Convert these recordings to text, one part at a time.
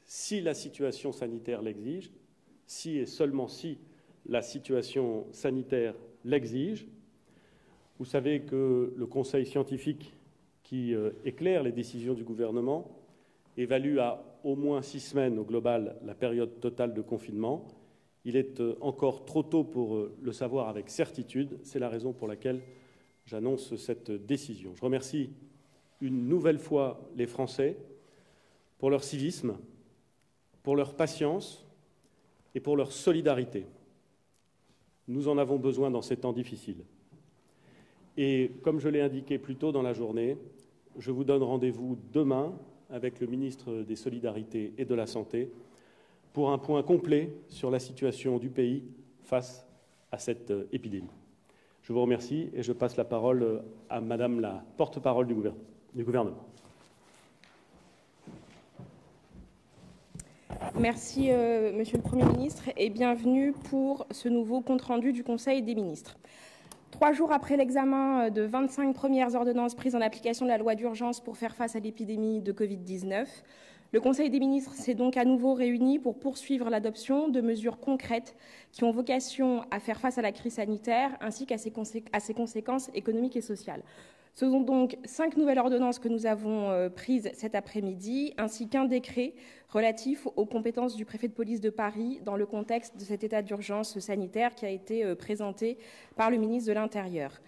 si la situation sanitaire l'exige, si et seulement si la situation sanitaire l'exige. Vous savez que le Conseil scientifique qui éclaire les décisions du gouvernement évalue à au moins 6 semaines au global la période totale de confinement. Il est encore trop tôt pour le savoir avec certitude. C'est la raison pour laquelle j'annonce cette décision. Je remercie une nouvelle fois les Français pour leur civisme, pour leur patience et pour leur solidarité. Nous en avons besoin dans ces temps difficiles. Et comme je l'ai indiqué plus tôt dans la journée, je vous donne rendez-vous demain avec le ministre des Solidarités et de la Santé pour un point complet sur la situation du pays face à cette épidémie. Je vous remercie et je passe la parole à Madame la porte-parole du gouvernement. Merci, Monsieur le Premier ministre, et bienvenue pour ce nouveau compte-rendu du Conseil des ministres. 3 jours après l'examen de 25 premières ordonnances prises en application de la loi d'urgence pour faire face à l'épidémie de Covid-19, le Conseil des ministres s'est donc à nouveau réuni pour poursuivre l'adoption de mesures concrètes qui ont vocation à faire face à la crise sanitaire ainsi qu'à ses conséquences économiques et sociales. Ce sont donc 5 nouvelles ordonnances que nous avons prises cet après-midi, ainsi qu'un décret relatif aux compétences du préfet de police de Paris dans le contexte de cet état d'urgence sanitaire qui a été présenté par le ministre de l'Intérieur.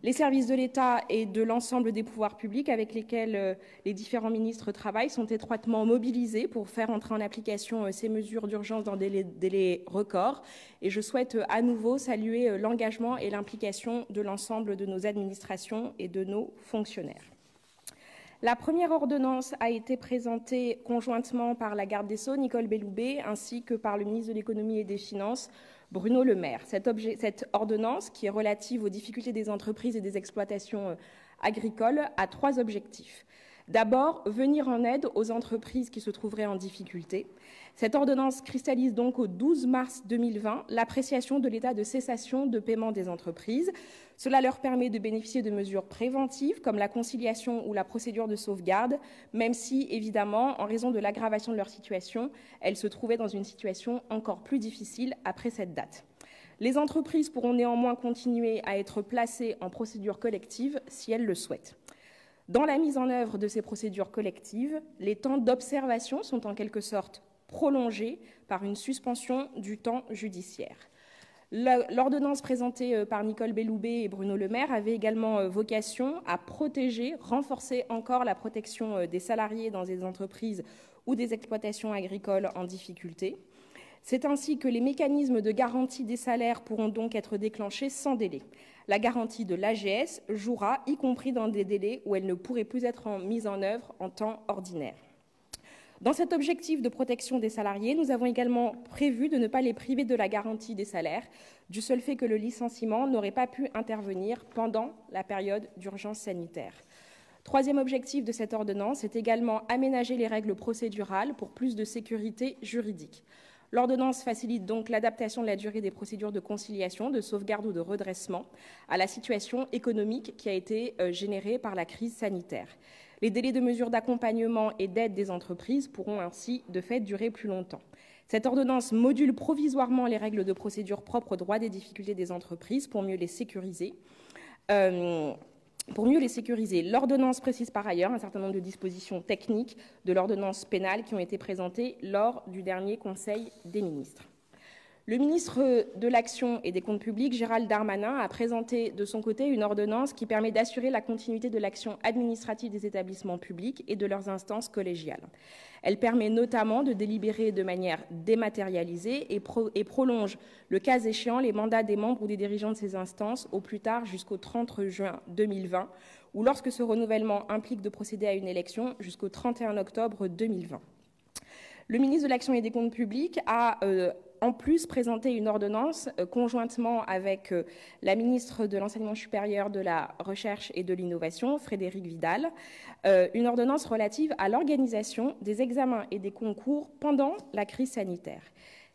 Les services de l'État et de l'ensemble des pouvoirs publics avec lesquels les différents ministres travaillent sont étroitement mobilisés pour faire entrer en application ces mesures d'urgence dans des délais records. Et je souhaite à nouveau saluer l'engagement et l'implication de l'ensemble de nos administrations et de nos fonctionnaires. La première ordonnance a été présentée conjointement par la garde des Sceaux, Nicole Belloubet, ainsi que par le ministre de l'Économie et des Finances, Bruno Le Maire. Cette ordonnance, qui est relative aux difficultés des entreprises et des exploitations agricoles, a 3 objectifs. D'abord, venir en aide aux entreprises qui se trouveraient en difficulté. Cette ordonnance cristallise donc au 12 mars 2020 l'appréciation de l'état de cessation de paiement des entreprises. Cela leur permet de bénéficier de mesures préventives comme la conciliation ou la procédure de sauvegarde, même si, évidemment, en raison de l'aggravation de leur situation, elles se trouvaient dans une situation encore plus difficile après cette date. Les entreprises pourront néanmoins continuer à être placées en procédure collective si elles le souhaitent. Dans la mise en œuvre de ces procédures collectives, les temps d'observation sont en quelque sorte prolongés par une suspension du temps judiciaire. L'ordonnance présentée par Nicole Belloubet et Bruno Le Maire avait également vocation à protéger, renforcer encore la protection des salariés dans des entreprises ou des exploitations agricoles en difficulté. C'est ainsi que les mécanismes de garantie des salaires pourront donc être déclenchés sans délai. La garantie de l'AGS jouera, y compris dans des délais où elle ne pourrait plus être mise en œuvre en temps ordinaire. Dans cet objectif de protection des salariés, nous avons également prévu de ne pas les priver de la garantie des salaires, du seul fait que le licenciement n'aurait pas pu intervenir pendant la période d'urgence sanitaire. Troisième objectif de cette ordonnance est également aménager les règles procédurales pour plus de sécurité juridique. L'ordonnance facilite donc l'adaptation de la durée des procédures de conciliation, de sauvegarde ou de redressement à la situation économique qui a été générée par la crise sanitaire. Les délais de mesures d'accompagnement et d'aide des entreprises pourront ainsi, de fait, durer plus longtemps. Cette ordonnance module provisoirement les règles de procédure propres au droit des difficultés des entreprises pour mieux les sécuriser. L'ordonnance précise par ailleurs un certain nombre de dispositions techniques de l'ordonnance pénale qui ont été présentées lors du dernier Conseil des ministres. Le ministre de l'Action et des Comptes publics, Gérald Darmanin, a présenté de son côté une ordonnance qui permet d'assurer la continuité de l'action administrative des établissements publics et de leurs instances collégiales. Elle permet notamment de délibérer de manière dématérialisée et prolonge, le cas échéant, les mandats des membres ou des dirigeants de ces instances au plus tard jusqu'au 30 juin 2020 ou lorsque ce renouvellement implique de procéder à une élection jusqu'au 31 octobre 2020. Le ministre de l'Action et des Comptes publics a en plus présenté une ordonnance conjointement avec la ministre de l'Enseignement supérieur, de la Recherche et de l'Innovation, Frédérique Vidal, une ordonnance relative à l'organisation des examens et des concours pendant la crise sanitaire.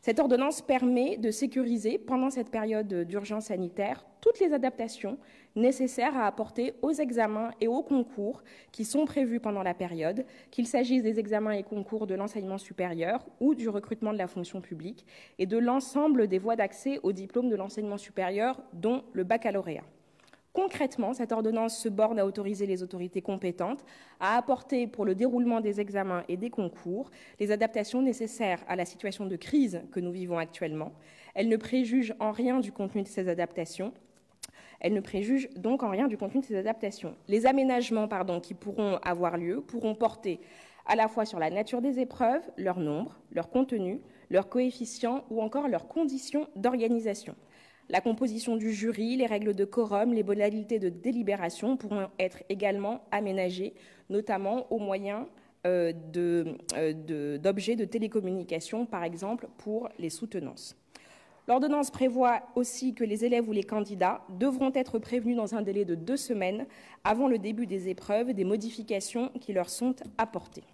Cette ordonnance permet de sécuriser, pendant cette période d'urgence sanitaire, toutes les adaptations nécessaires à apporter aux examens et aux concours qui sont prévus pendant la période, qu'il s'agisse des examens et concours de l'enseignement supérieur ou du recrutement de la fonction publique, et de l'ensemble des voies d'accès au diplôme de l'enseignement supérieur, dont le baccalauréat. Concrètement, cette ordonnance se borne à autoriser les autorités compétentes à apporter pour le déroulement des examens et des concours les adaptations nécessaires à la situation de crise que nous vivons actuellement. Elle ne préjuge en rien du contenu de ces adaptations. Les aménagements qui pourront avoir lieu pourront porter à la fois sur la nature des épreuves, leur nombre, leur contenu, leur coefficient ou encore leurs conditions d'organisation. La composition du jury, les règles de quorum, les modalités de délibération pourront être également aménagées, notamment au moyen d'objets de télécommunication, par exemple pour les soutenances. L'ordonnance prévoit aussi que les élèves ou les candidats devront être prévenus dans un délai de 2 semaines avant le début des épreuves des modifications qui leur sont apportées.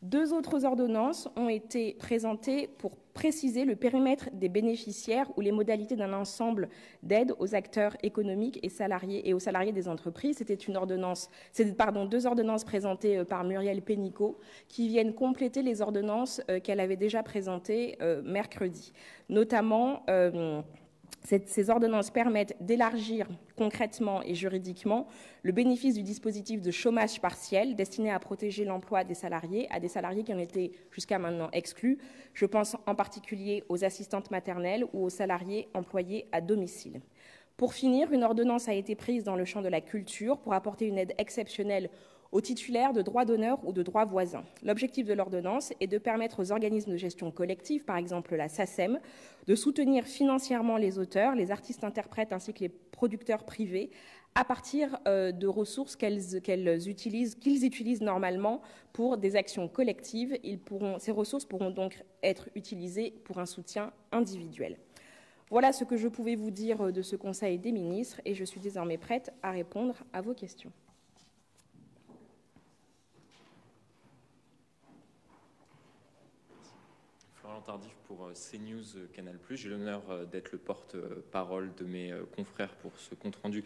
2 autres ordonnances ont été présentées pour préciser le périmètre des bénéficiaires ou les modalités d'un ensemble d'aides aux acteurs économiques et aux salariés des entreprises. C'était 2 ordonnances présentées par Muriel Pénicaud qui viennent compléter les ordonnances qu'elle avait déjà présentées mercredi. Notamment, ces ordonnances permettent d'élargir concrètement et juridiquement le bénéfice du dispositif de chômage partiel destiné à protéger l'emploi des salariés, à des salariés qui en étaient jusqu'à maintenant exclus. Je pense en particulier aux assistantes maternelles ou aux salariés employés à domicile. Pour finir, une ordonnance a été prise dans le champ de la culture pour apporter une aide exceptionnelle aux titulaires de droits d'honneur ou de droits voisins. L'objectif de l'ordonnance est de permettre aux organismes de gestion collective, par exemple la SACEM, de soutenir financièrement les auteurs, les artistes-interprètes ainsi que les producteurs privés à partir de ressources qu'ils utilisent normalement pour des actions collectives. Ces ressources pourront donc être utilisées pour un soutien individuel. Voilà ce que je pouvais vous dire de ce Conseil des ministres et je suis désormais prête à répondre à vos questions. Tardif pour CNews Canal+. J'ai l'honneur d'être le porte-parole de mes confrères pour ce compte-rendu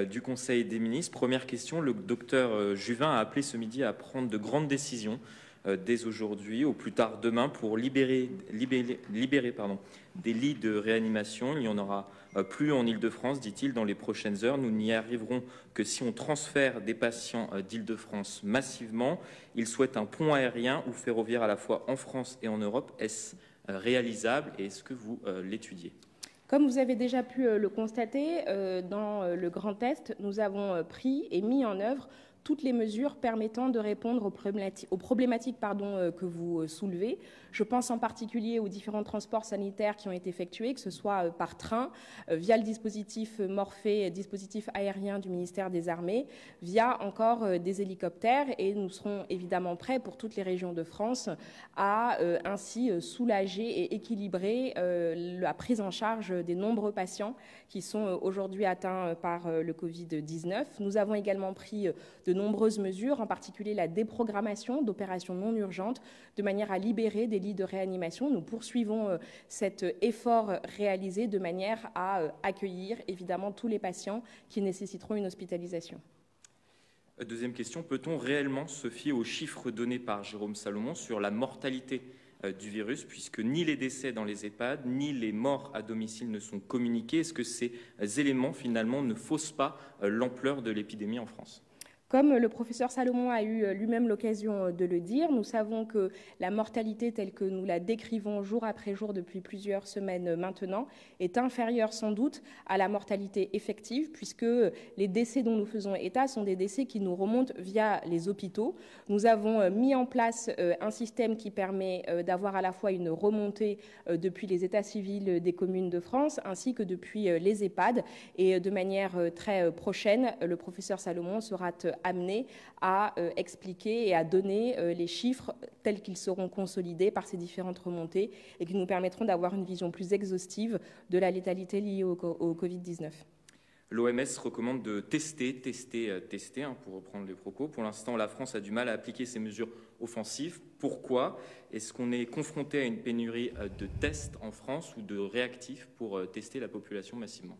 du Conseil des ministres. Première question, le docteur Juvin a appelé ce midi à prendre de grandes décisions dès aujourd'hui, au plus tard demain, pour libérer des lits de réanimation. Il n'y en aura plus en Île-de-France, dit-il, dans les prochaines heures. Nous n'y arriverons que si on transfère des patients d'Île-de-France massivement. Il souhaite un pont aérien ou ferroviaire à la fois en France et en Europe. Est-ce réalisable et est-ce que vous l'étudiez ? Comme vous avez déjà pu le constater, dans le Grand Est, nous avons pris et mis en œuvre toutes les mesures permettant de répondre aux problématiques que vous soulevez. Je pense en particulier aux différents transports sanitaires qui ont été effectués, que ce soit par train, via le dispositif Morphée, dispositif aérien du ministère des Armées, via encore des hélicoptères. Et nous serons évidemment prêts pour toutes les régions de France à ainsi soulager et équilibrer la prise en charge des nombreux patients qui sont aujourd'hui atteints par le Covid-19. Nous avons également pris de nombreuses mesures, en particulier la déprogrammation d'opérations non urgentes, de manière à libérer des lits de réanimation. Nous poursuivons cet effort réalisé de manière à accueillir évidemment tous les patients qui nécessiteront une hospitalisation. Deuxième question, peut-on réellement se fier aux chiffres donnés par Jérôme Salomon sur la mortalité du virus, puisque ni les décès dans les EHPAD, ni les morts à domicile ne sont communiqués? Est-ce que ces éléments, finalement, ne faussent pas l'ampleur de l'épidémie en France ? Comme le professeur Salomon a eu lui-même l'occasion de le dire, nous savons que la mortalité telle que nous la décrivons jour après jour depuis plusieurs semaines maintenant est inférieure sans doute à la mortalité effective, puisque les décès dont nous faisons état sont des décès qui nous remontent via les hôpitaux. Nous avons mis en place un système qui permet d'avoir à la fois une remontée depuis les états civils des communes de France ainsi que depuis les EHPAD. Et de manière très prochaine, le professeur Salomon sera amené à expliquer et à donner les chiffres tels qu'ils seront consolidés par ces différentes remontées et qui nous permettront d'avoir une vision plus exhaustive de la létalité liée au Covid-19. L'OMS recommande de tester, pour reprendre les propos. Pour l'instant, la France a du mal à appliquer ces mesures offensives. Pourquoi? Est-ce qu'on est confronté à une pénurie de tests en France ou de réactifs pour tester la population massivement?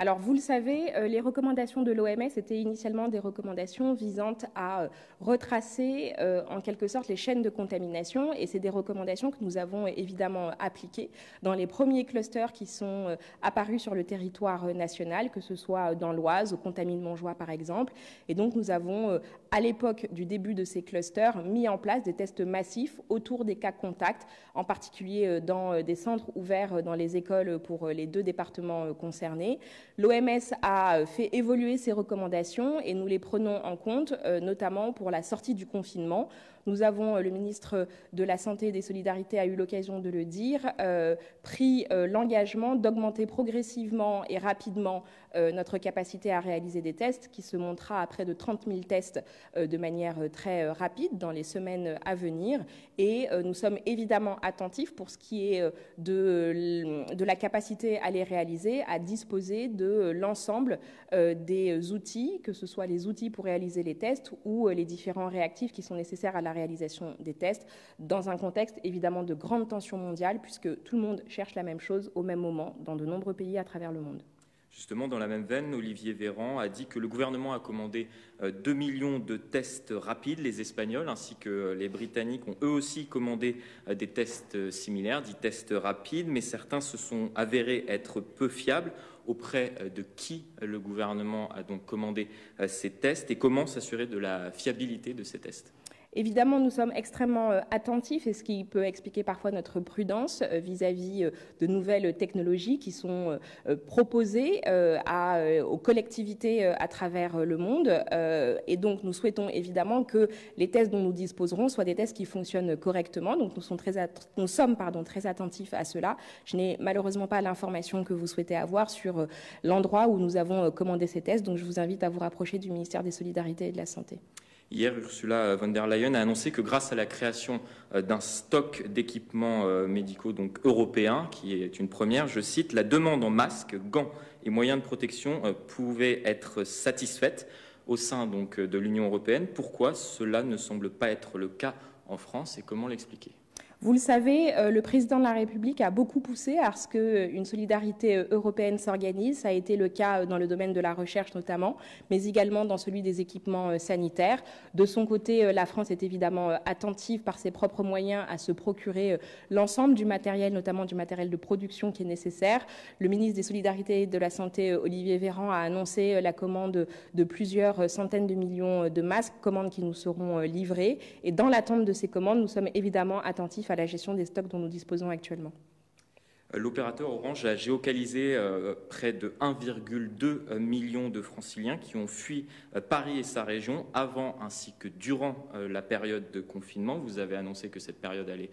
Alors, vous le savez, les recommandations de l'OMS étaient initialement des recommandations visant à retracer en quelque sorte les chaînes de contamination, et c'est des recommandations que nous avons évidemment appliquées dans les premiers clusters qui sont apparus sur le territoire national, que ce soit dans l'Oise, au Contamine-Montjoie par exemple. Et donc nous avons, à l'époque du début de ces clusters, mis en place des tests massifs autour des cas contacts, en particulier dans des centres ouverts dans les écoles pour les 2 départements concernés. L'OMS a fait évoluer ces recommandations et nous les prenons en compte, notamment pour la sortie du confinement. Nous avons, le ministre de la Santé et des Solidarités a eu l'occasion de le dire, pris l'engagement d'augmenter progressivement et rapidement notre capacité à réaliser des tests, qui se montera à près de 30 000 tests de manière très rapide dans les semaines à venir. Et nous sommes évidemment attentifs pour ce qui est de la capacité à les réaliser, à disposer de l'ensemble des outils, que ce soit les outils pour réaliser les tests ou les différents réactifs qui sont nécessaires à la réalisation des tests, dans un contexte évidemment de grande tension mondiale, puisque tout le monde cherche la même chose au même moment dans de nombreux pays à travers le monde. Justement, dans la même veine, Olivier Véran a dit que le gouvernement a commandé 2 millions de tests rapides. Les Espagnols ainsi que les Britanniques ont eux aussi commandé des tests similaires, dits tests rapides, mais certains se sont avérés être peu fiables. Auprès de qui le gouvernement a donc commandé ces tests et comment s'assurer de la fiabilité de ces tests? Évidemment, nous sommes extrêmement attentifs, et ce qui peut expliquer parfois notre prudence vis-à-vis de nouvelles technologies qui sont proposées aux collectivités à travers le monde. Et donc, nous souhaitons évidemment que les tests dont nous disposerons soient des tests qui fonctionnent correctement. Donc, nous sommes très attentifs à cela. Je n'ai malheureusement pas l'information que vous souhaitez avoir sur l'endroit où nous avons commandé ces tests. Donc, je vous invite à vous rapprocher du ministère des Solidarités et de la Santé. Hier, Ursula von der Leyen a annoncé que grâce à la création d'un stock d'équipements médicaux donc européens, qui est une première, je cite, la demande en masques, gants et moyens de protection pouvait être satisfaite au sein donc de l'Union européenne. Pourquoi cela ne semble pas être le cas en France et comment l'expliquer? Vous le savez, le président de la République a beaucoup poussé à ce qu'une solidarité européenne s'organise. Ça a été le cas dans le domaine de la recherche notamment, mais également dans celui des équipements sanitaires. De son côté, la France est évidemment attentive par ses propres moyens à se procurer l'ensemble du matériel, notamment du matériel de production qui est nécessaire. Le ministre des Solidarités et de la Santé, Olivier Véran, a annoncé la commande de plusieurs centaines de millions de masques, commandes qui nous seront livrées. Et dans l'attente de ces commandes, nous sommes évidemment attentifs à la gestion des stocks dont nous disposons actuellement. L'opérateur Orange a géocalisé près de 1,2 million de franciliens qui ont fui Paris et sa région avant ainsi que durant la période de confinement. Vous avez annoncé que cette période allait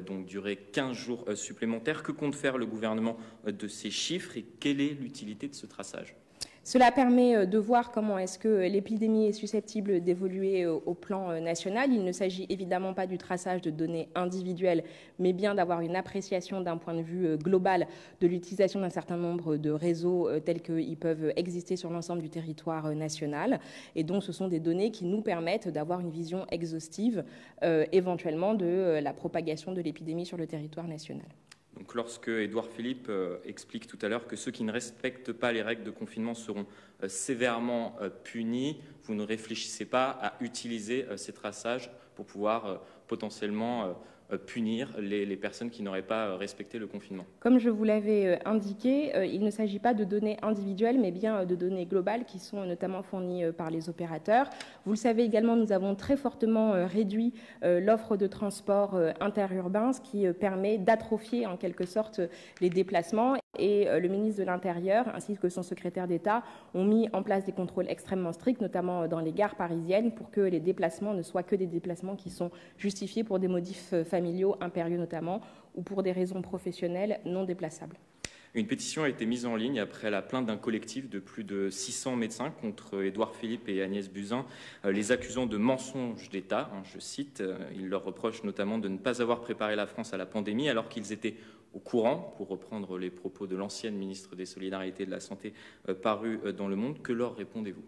donc durer 15 jours supplémentaires. Que compte faire le gouvernement de ces chiffres et quelle est l'utilité de ce traçage ? Cela permet de voir comment est-ce que l'épidémie est susceptible d'évoluer au plan national. Il ne s'agit évidemment pas du traçage de données individuelles, mais bien d'avoir une appréciation d'un point de vue global de l'utilisation d'un certain nombre de réseaux tels qu'ils peuvent exister sur l'ensemble du territoire national. Et donc, ce sont des données qui nous permettent d'avoir une vision exhaustive éventuellement de la propagation de l'épidémie sur le territoire national. Donc, lorsque Édouard Philippe explique tout à l'heure que ceux qui ne respectent pas les règles de confinement seront sévèrement punis, vous ne réfléchissez pas à utiliser ces traçages pour pouvoir potentiellement punir les personnes qui n'auraient pas respecté le confinement? Comme je vous l'avais indiqué, il ne s'agit pas de données individuelles, mais bien de données globales qui sont notamment fournies par les opérateurs. Vous le savez également, nous avons très fortement réduit l'offre de transport interurbain, ce qui permet d'atrophier en quelque sorte les déplacements. Et le ministre de l'Intérieur ainsi que son secrétaire d'État ont mis en place des contrôles extrêmement stricts, notamment dans les gares parisiennes, pour que les déplacements ne soient que des déplacements qui sont justifiés pour des motifs familiaux impérieux notamment, ou pour des raisons professionnelles non déplaçables. Une pétition a été mise en ligne après la plainte d'un collectif de plus de 600 médecins contre Édouard Philippe et Agnès Buzyn, les accusant de mensonges d'État. Je cite, ils leur reprochent notamment de ne pas avoir préparé la France à la pandémie alors qu'ils étaient au courant, pour reprendre les propos de l'ancienne ministre des Solidarités et de la Santé parue dans Le Monde. Que leur répondez-vous ?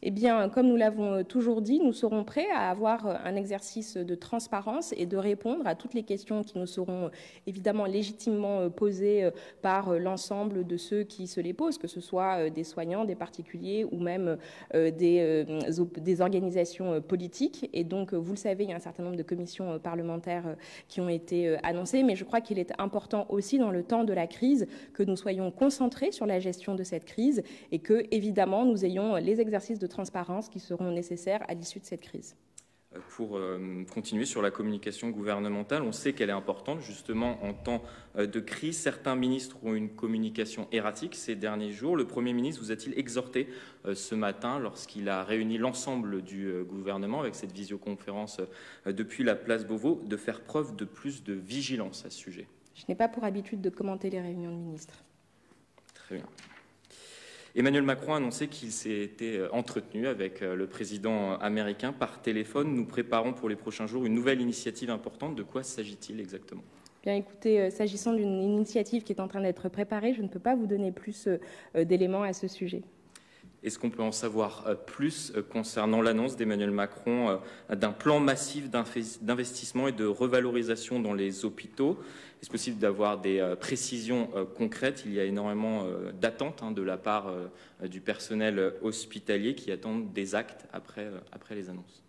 Eh bien, comme nous l'avons toujours dit, nous serons prêts à avoir un exercice de transparence et de répondre à toutes les questions qui nous seront évidemment légitimement posées par l'ensemble de ceux qui se les posent, que ce soit des soignants, des particuliers ou même des organisations politiques. Et donc, vous le savez, il y a un certain nombre de commissions parlementaires qui ont été annoncées, mais je crois qu'il est important aussi dans le temps de la crise que nous soyons concentrés sur la gestion de cette crise et que, évidemment, nous ayons les exercices de transparence qui seront nécessaires à l'issue de cette crise. Pour continuer sur la communication gouvernementale, on sait qu'elle est importante justement en temps de crise. Certains ministres ont une communication erratique ces derniers jours. Le Premier ministre vous a-t-il exhorté ce matin, lorsqu'il a réuni l'ensemble du gouvernement avec cette visioconférence depuis la place Beauvau, de faire preuve de plus de vigilance à ce sujet? Je n'ai pas pour habitude de commenter les réunions de ministres. Très bien. Emmanuel Macron a annoncé qu'il s'était entretenu avec le président américain par téléphone. Nous préparons pour les prochains jours une nouvelle initiative importante. De quoi s'agit-il exactement ? Bien, écoutez, s'agissant d'une initiative qui est en train d'être préparée, je ne peux pas vous donner plus d'éléments à ce sujet. Est-ce qu'on peut en savoir plus concernant l'annonce d'Emmanuel Macron d'un plan massif d'investissement et de revalorisation dans les hôpitaux? Est-ce possible d'avoir des précisions concrètes? Il y a énormément d'attentes de la part du personnel hospitalier qui attendent des actes après les annonces.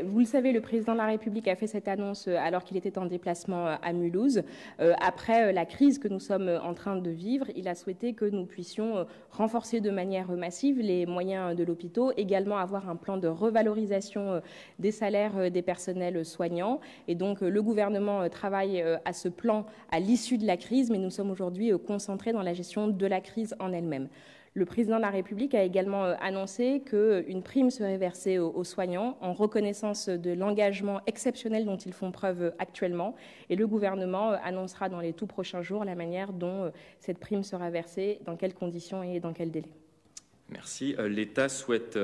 Vous le savez, le président de la République a fait cette annonce alors qu'il était en déplacement à Mulhouse. Après la crise que nous sommes en train de vivre, il a souhaité que nous puissions renforcer de manière massive les moyens de l'hôpital, également avoir un plan de revalorisation des salaires des personnels soignants. Et donc, le gouvernement travaille à ce plan à l'issue de la crise, mais nous sommes aujourd'hui concentrés dans la gestion de la crise en elle-même. Le président de la République a également annoncé qu'une prime serait versée aux soignants en reconnaissance de l'engagement exceptionnel dont ils font preuve actuellement. Et le gouvernement annoncera dans les tout prochains jours la manière dont cette prime sera versée, dans quelles conditions et dans quel délai. Merci. L'État souhaite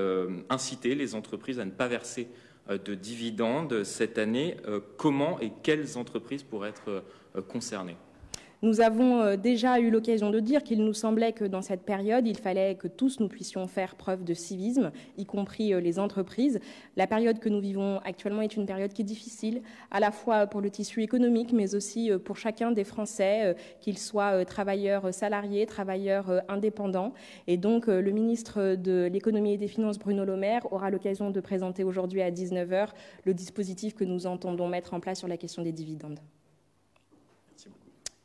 inciter les entreprises à ne pas verser de dividendes cette année. Comment et quelles entreprises pourraient être concernées ? Nous avons déjà eu l'occasion de dire qu'il nous semblait que dans cette période, il fallait que tous nous puissions faire preuve de civisme, y compris les entreprises. La période que nous vivons actuellement est une période qui est difficile, à la fois pour le tissu économique, mais aussi pour chacun des Français, qu'ils soient travailleurs salariés, travailleurs indépendants. Et donc, le ministre de l'Économie et des Finances, Bruno Le Maire, aura l'occasion de présenter aujourd'hui à 19h le dispositif que nous entendons mettre en place sur la question des dividendes.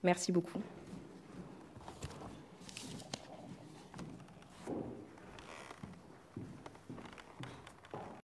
Merci beaucoup.